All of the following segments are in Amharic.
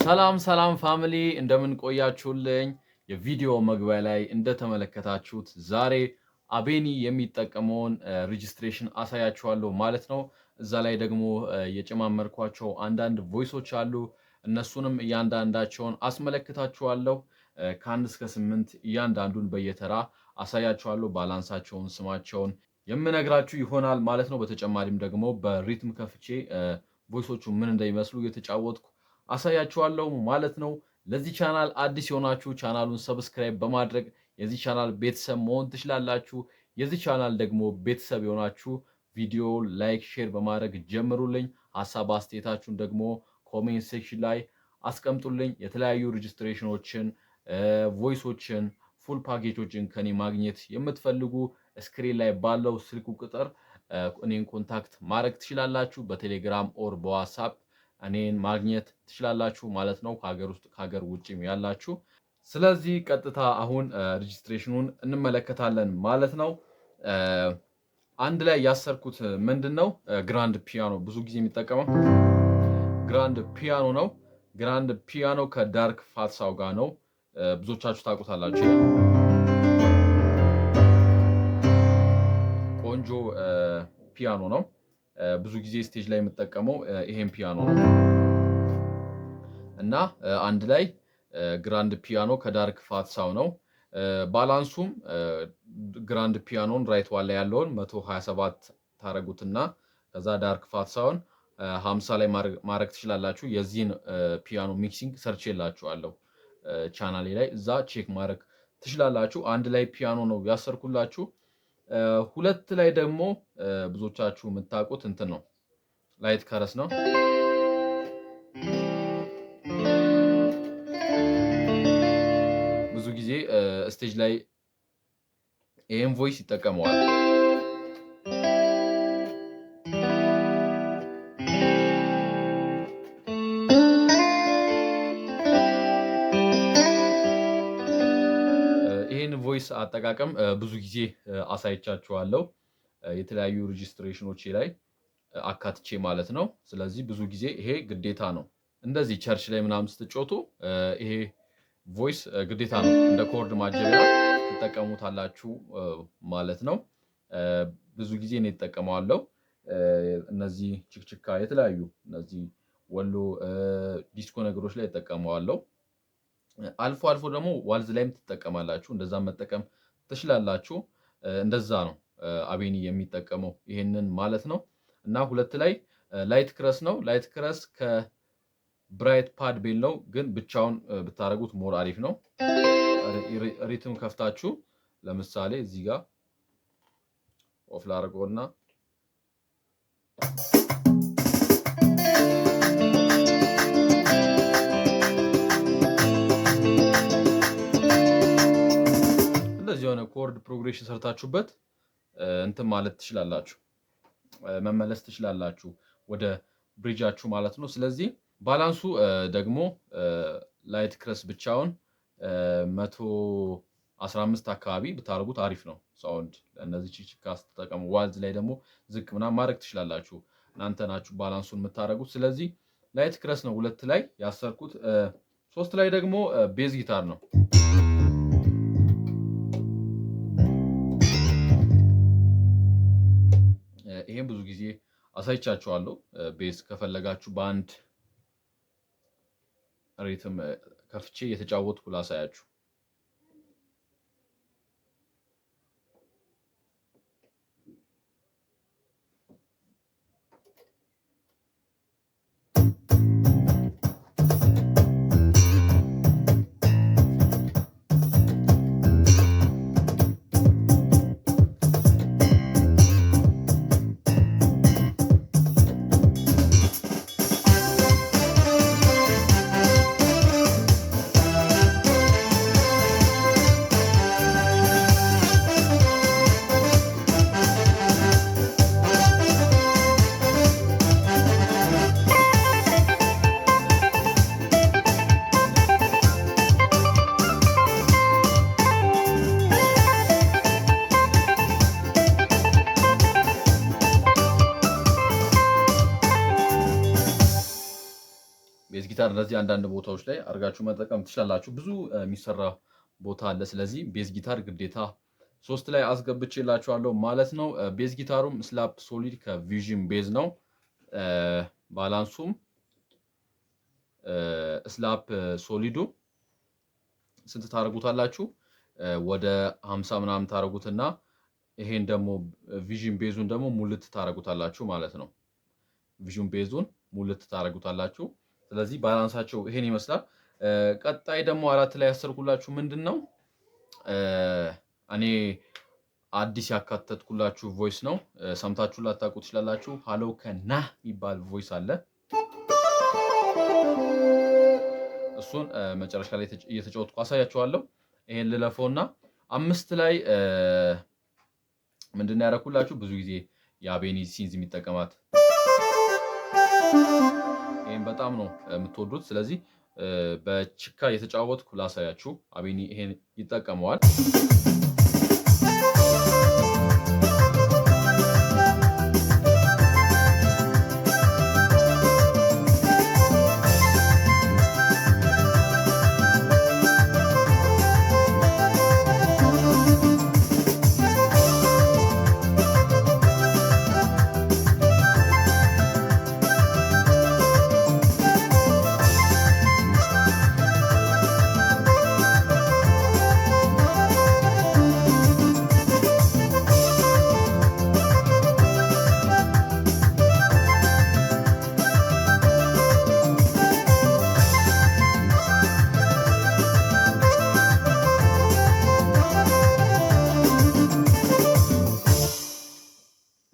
ሰላም ፋሚሊ እንደምን ቆያችሁልኝ? የቪዲዮ መግቢያ ላይ እንደተመለከታችሁት ዛሬ አቤኒ የሚጠቀመውን ሬጂስትሬሽን አሳያችኋለሁ ማለት ነው። እዛ ላይ ደግሞ የጨማመርኳቸው አንዳንድ ቮይሶች አሉ። እነሱንም እያንዳንዳቸውን አስመለክታችኋለሁ። ከ1 እስከ 8 እያንዳንዱን በየተራ አሳያችኋለሁ። ባላንሳቸውን፣ ስማቸውን የምነግራችሁ ይሆናል ማለት ነው። በተጨማሪም ደግሞ በሪትም ከፍቼ ቮይሶቹ ምን እንደሚመስሉ እየተጫወትኩ አሳያችኋለሁ ማለት ነው። ለዚህ ቻናል አዲስ የሆናችሁ ቻናሉን ሰብስክራይብ በማድረግ የዚህ ቻናል ቤተሰብ መሆን ትችላላችሁ። የዚህ ቻናል ደግሞ ቤተሰብ የሆናችሁ ቪዲዮ ላይክ፣ ሼር በማድረግ ጀምሩልኝ። ሐሳብ አስተያየታችሁን ደግሞ ኮሜንት ሴክሽን ላይ አስቀምጡልኝ። የተለያዩ ሬጂስትሬሽኖችን፣ ቮይሶችን፣ ፉል ፓኬጆችን ከኔ ማግኘት የምትፈልጉ ስክሪን ላይ ባለው ስልክ ቁጥር እኔን ኮንታክት ማድረግ ትችላላችሁ። በቴሌግራም ኦር በዋትስአፕ እኔን ማግኘት ትችላላችሁ ማለት ነው፣ ከሀገር ውስጥ ከሀገር ውጭም ያላችሁ። ስለዚህ ቀጥታ አሁን ሬጂስትሬሽኑን እንመለከታለን ማለት ነው። አንድ ላይ ያሰርኩት ምንድነው ግራንድ ፒያኖ፣ ብዙ ጊዜ የሚጠቀመው ግራንድ ፒያኖ ነው። ግራንድ ፒያኖ ከዳርክ ፋትሳው ጋር ነው። ብዙዎቻችሁ ታውቁታላችሁ። ቆንጆ ፒያኖ ነው። ብዙ ጊዜ ስቴጅ ላይ የምጠቀመው ይሄን ፒያኖ ነው እና አንድ ላይ ግራንድ ፒያኖ ከዳርክ ፋትሳው ነው። ባላንሱም ግራንድ ፒያኖን ራይት ዋን ላይ ያለውን 127 ታረጉትና ከዛ ዳርክ ፋትሳውን 50 ላይ ማድረግ ትችላላችሁ። የዚህን ፒያኖ ሚክሲንግ ሰርች የላችኋለሁ ቻናሌ ላይ፣ እዛ ቼክ ማድረግ ትችላላችሁ። አንድ ላይ ፒያኖ ነው ያሰርኩላችሁ። ሁለት ላይ ደግሞ ብዙዎቻችሁ የምታውቁት እንትን ነው፣ ላይት ከረስ ነው። ብዙ ጊዜ ስቴጅ ላይ ይሄን ቮይስ ይጠቀመዋል። ቮይስ አጠቃቀም ብዙ ጊዜ አሳይቻችኋለሁ የተለያዩ ሬጂስትሬሽኖች ላይ አካትቼ ማለት ነው። ስለዚህ ብዙ ጊዜ ይሄ ግዴታ ነው። እንደዚህ ቸርች ላይ ምናምን ስትጮቱ ይሄ ቮይስ ግዴታ ነው። እንደ ኮርድ ማጀቢያ ትጠቀሙታላችሁ ማለት ነው። ብዙ ጊዜ እኔ እጠቀመዋለሁ። እነዚህ ችክችካ፣ የተለያዩ እነዚህ ወሎ ዲስኮ ነገሮች ላይ እጠቀመዋለሁ። አልፎ አልፎ ደግሞ ዋልዝ ላይም ትጠቀማላችሁ። እንደዛ መጠቀም ትችላላችሁ። እንደዛ ነው አቤኒ የሚጠቀመው ይሄንን ማለት ነው። እና ሁለት ላይ ላይት ክረስ ነው። ላይት ክረስ ከብራይት ፓድ ቤል ነው፣ ግን ብቻውን ብታደርጉት ሞር አሪፍ ነው። ሪትም ከፍታችሁ ለምሳሌ እዚህ ጋር ኦፍ ላድርገውና የሆነ ኮርድ ፕሮግሬሽን ሰርታችሁበት እንትን ማለት ትችላላችሁ፣ መመለስ ትችላላችሁ ወደ ብሪጃችሁ ማለት ነው። ስለዚህ ባላንሱ ደግሞ ላይት ክረስ ብቻውን 115 አካባቢ ብታደርጉት አሪፍ ነው ሳውንድ። እነዚህ ቺክቺካ ስትጠቀሙ ዋልዝ ላይ ደግሞ ዝቅ ምናምን ማድረግ ትችላላችሁ፣ እናንተ ናችሁ ባላንሱን የምታደርጉት። ስለዚህ ላይት ክረስ ነው ሁለት ላይ ያሰርኩት። ሶስት ላይ ደግሞ ቤዝ ጊታር ነው። ይሄን ብዙ ጊዜ አሳይቻችኋለሁ። ቤዝ ከፈለጋችሁ በአንድ ሪትም ከፍቼ የተጫወትኩ ላሳያችሁ። ቤዝ ጊታር እንደዚህ አንዳንድ ቦታዎች ላይ አድርጋችሁ መጠቀም ትችላላችሁ። ብዙ የሚሰራ ቦታ አለ። ስለዚህ ቤዝ ጊታር ግዴታ 3 ላይ አስገብቼላችኋለሁ ማለት ነው። ቤዝ ጊታሩም ስላፕ ሶሊድ ከቪዥን ቤዝ ነው። ባላንሱም ስላፕ ሶሊዱ ስንት ታደርጉታላችሁ? ወደ 50 ምናምን ታደርጉትና ይሄን ደግሞ ቪዥን ቤዙን ደግሞ ሙልት ታደርጉታላችሁ ማለት ነው። ቪዥን ቤዙን ሙልት ታደርጉታላችሁ። ስለዚህ ባላንሳቸው ይሄን ይመስላል። ቀጣይ ደግሞ 4 ላይ ያሰርኩላችሁ ምንድነው እኔ አዲስ ያካተትኩላችሁ ቮይስ ነው። ሰምታችሁ ላታውቁ ትችላላችሁ። ሃሎ ከና የሚባል ቮይስ አለ። እሱን መጨረሻ ላይ እየተጫወትኩ አሳያችኋለሁ። ይሄን ልለፈውና 5 ላይ ምንድነው ያደረኩላችሁ ብዙ ጊዜ የአቤኒ ሲንዝ የሚጠቀማት ይሄን በጣም ነው የምትወዱት። ስለዚህ በችካ እየተጫወትኩ ላሳያችሁ። አቤኒ ይሄን ይጠቀመዋል።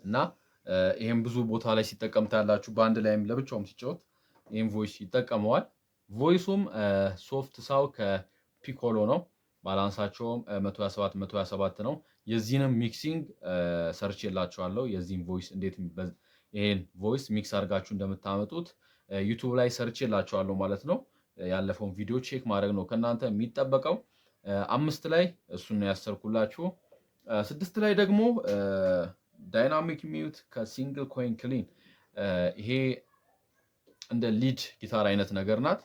እና ይሄን ብዙ ቦታ ላይ ሲጠቀም ታያላችሁ። ባንድ ላይም ለብቻውም ሲጫወት ይሄን ቮይስ ይጠቀመዋል። ቮይሱም ሶፍት ሳው ከፒኮሎ ነው። ባላንሳቸውም 127 127 ነው። የዚህንም ሚክሲንግ ሰርች የላችኋለሁ። የዚህን ቮይስ እንዴት ይሄን ቮይስ ሚክስ አድርጋችሁ እንደምታመጡት ዩቲዩብ ላይ ሰርች የላችኋለሁ ማለት ነው። ያለፈውን ቪዲዮ ቼክ ማድረግ ነው ከእናንተ የሚጠበቀው። 5 ላይ እሱን ነው ያሰርኩላችሁ። 6 ላይ ደግሞ ዳይናሚክ ሚውት ከሲንግል ኮይን ክሊን ይሄ እንደ ሊድ ጊታር አይነት ነገር ናት።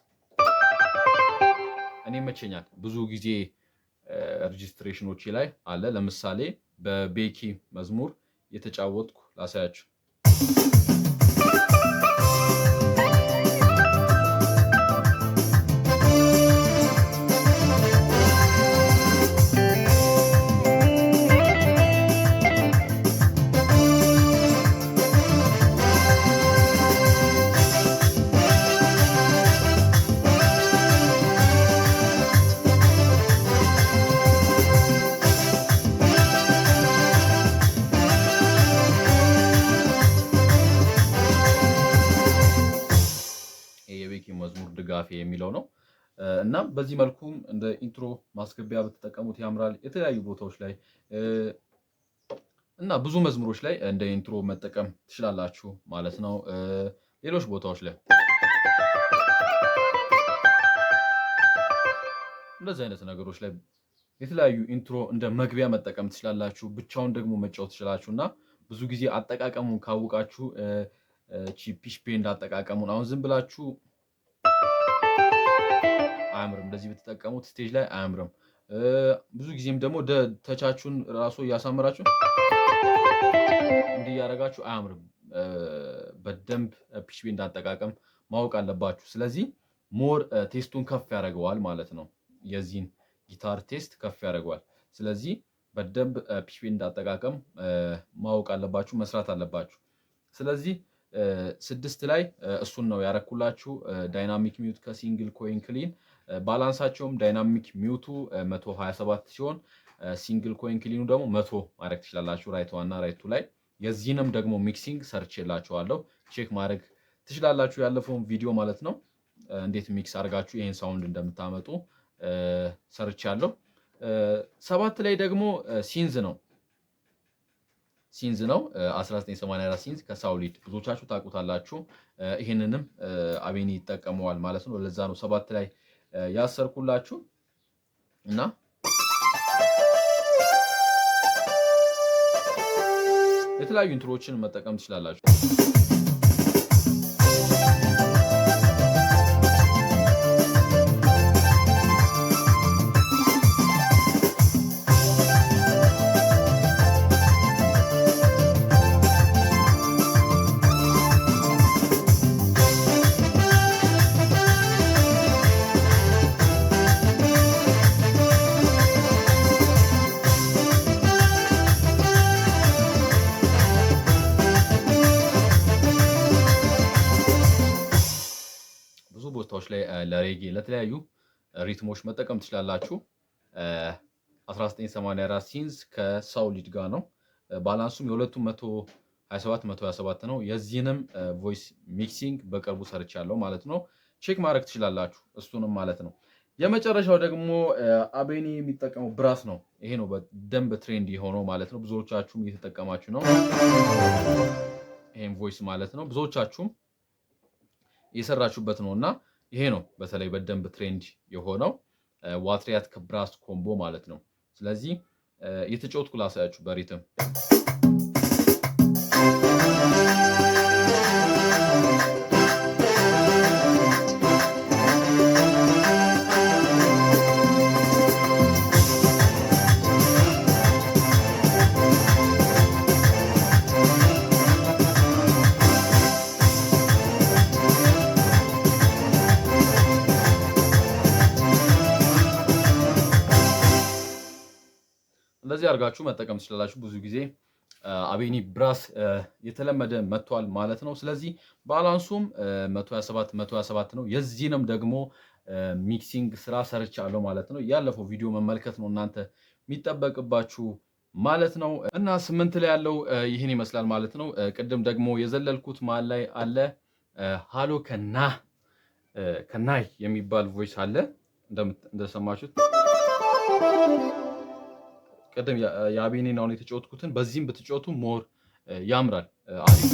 እኔ መቼኛል ብዙ ጊዜ ሬጂስትሬሽኖች ላይ አለ። ለምሳሌ በቤኪ መዝሙር የተጫወትኩ ላሳያችሁ። መዝሙር ድጋፌ የሚለው ነው እና በዚህ መልኩም እንደ ኢንትሮ ማስገቢያ ብትጠቀሙት ያምራል። የተለያዩ ቦታዎች ላይ እና ብዙ መዝሙሮች ላይ እንደ ኢንትሮ መጠቀም ትችላላችሁ ማለት ነው። ሌሎች ቦታዎች ላይ እንደዚህ አይነት ነገሮች ላይ የተለያዩ ኢንትሮ እንደ መግቢያ መጠቀም ትችላላችሁ። ብቻውን ደግሞ መጫወት ትችላላችሁ እና ብዙ ጊዜ አጠቃቀሙን ካወቃችሁ ፒች ቤንድ አጠቃቀሙን አሁን ዝም ብላችሁ አያምርም። እንደዚህ ብትጠቀሙት ስቴጅ ላይ አያምርም። ብዙ ጊዜም ደግሞ ተቻችሁን ራሱ እያሳመራችሁ እንዲህ እያደረጋችሁ አያምርም። በደንብ ፒች ቤንድ አጠቃቀም ማወቅ አለባችሁ። ስለዚህ ሞር ቴስቱን ከፍ ያደርገዋል ማለት ነው። የዚህን ጊታር ቴስት ከፍ ያደርገዋል። ስለዚህ በደንብ ፒች ቤንድ አጠቃቀም ማወቅ አለባችሁ፣ መስራት አለባችሁ። ስለዚህ 6 ላይ እሱን ነው ያረኩላችሁ። ዳይናሚክ ሚውት ከሲንግል ኮይን ክሊን ባላንሳቸውም ዳይናሚክ ሚውቱ 127 ሲሆን ሲንግል ኮይን ክሊኑ ደግሞ 100 ማድረግ ትችላላችሁ። ራይት ዋና ራይቱ ላይ የዚህንም ደግሞ ሚክሲንግ ሰርች የላችኋለሁ። ቼክ ማድረግ ትችላላችሁ። ያለፈውን ቪዲዮ ማለት ነው እንዴት ሚክስ አድርጋችሁ ይሄን ሳውንድ እንደምታመጡ ሰርች ያለው። 7 ላይ ደግሞ ሲንዝ ነው 1984 ሲንዝ ከሳውሊድ ብዙዎቻችሁ ታውቁታላችሁ። ይሄንንም አቤኒ ይጠቀመዋል ማለት ነው። ለዛ ነው 7 ላይ ያሰርኩላችሁ እና የተለያዩ ኢንትሮዎችን መጠቀም ትችላላችሁ። ቦታዎች ላይ ለሬጌ ለተለያዩ ሪትሞች መጠቀም ትችላላችሁ። 1984 ሲንዝ ከሳውሊድ ጋር ነው። ባላንሱም የሁለቱም 127 ነው። የዚህንም ቮይስ ሚክሲንግ በቅርቡ ሰርቻለሁ ማለት ነው። ቼክ ማድረግ ትችላላችሁ እሱንም ማለት ነው። የመጨረሻው ደግሞ አቤኒ የሚጠቀመው ብራስ ነው። ይሄ ነው በደንብ ትሬንድ የሆነው ማለት ነው። ብዙዎቻችሁም እየተጠቀማችሁ ነው ይሄን ቮይስ ማለት ነው። ብዙዎቻችሁም እየሰራችሁበት ነው እና ይሄ ነው በተለይ በደንብ ትሬንድ የሆነው ዋትሪያት ከብራስ ኮምቦ ማለት ነው። ስለዚህ የተጫወትኩ ላሳያችሁ በሪትም እንደዚህ አድርጋችሁ መጠቀም ትችላላችሁ። ብዙ ጊዜ አቤኒ ብራስ የተለመደ መጥቷል ማለት ነው። ስለዚህ ባላንሱም 127 ነው። የዚህንም ደግሞ ሚክሲንግ ስራ ሰርቻለሁ ማለት ነው። ያለፈው ቪዲዮ መመልከት ነው እናንተ የሚጠበቅባችሁ ማለት ነው። እና 8 ላይ ያለው ይህን ይመስላል ማለት ነው። ቅድም ደግሞ የዘለልኩት መሀል ላይ አለ ሃሎ ከናይ የሚባል ቮይስ አለ እንደሰማችሁት ቀደም የአቤኔን አሁን የተጫወትኩትን በዚህም ብትጫወቱ ሞር ያምራል አሪፍ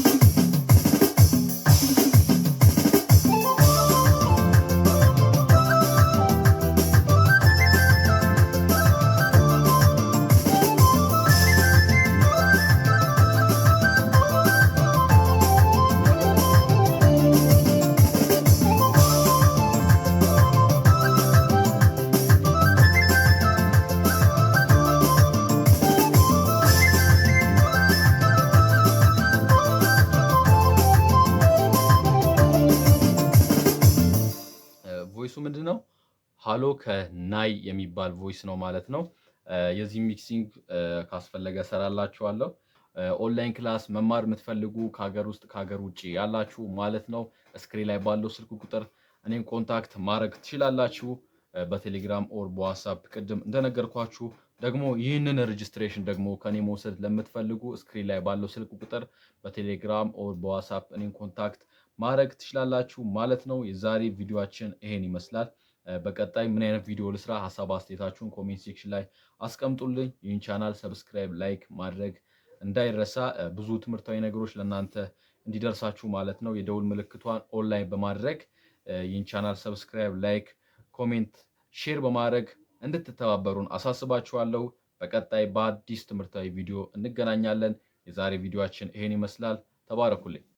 ቮይሱ ምንድነው? ሃሎ ከናይ የሚባል ቮይስ ነው ማለት ነው። የዚህ ሚክሲንግ ካስፈለገ ሰራላችኋለሁ። ኦንላይን ክላስ መማር የምትፈልጉ ከሀገር ውስጥ ከሀገር ውጭ ያላችሁ ማለት ነው ስክሪን ላይ ባለው ስልክ ቁጥር እኔን ኮንታክት ማድረግ ትችላላችሁ። በቴሌግራም ኦር በዋትስአፕ ቅድም እንደነገርኳችሁ ደግሞ ይህንን ሬጅስትሬሽን ደግሞ ከኔ መውሰድ ለምትፈልጉ ስክሪን ላይ ባለው ስልክ ቁጥር በቴሌግራም ኦር በዋትስአፕ እኔን ኮንታክት ማድረግ ትችላላችሁ ማለት ነው። የዛሬ ቪዲዮአችን ይሄን ይመስላል። በቀጣይ ምን አይነት ቪዲዮ ልስራ ሀሳብ አስተያየታችሁን ኮሜንት ሴክሽን ላይ አስቀምጡልኝ። ይህን ቻናል ሰብስክራይብ ላይክ ማድረግ እንዳይረሳ፣ ብዙ ትምህርታዊ ነገሮች ለእናንተ እንዲደርሳችሁ ማለት ነው። የደውል ምልክቷን ኦንላይን በማድረግ ይህን ቻናል ሰብስክራይብ ላይክ ኮሜንት ሼር በማድረግ እንድትተባበሩን አሳስባችኋለሁ። በቀጣይ በአዲስ ትምህርታዊ ቪዲዮ እንገናኛለን። የዛሬ ቪዲዮአችን ይሄን ይመስላል። ተባረኩልኝ።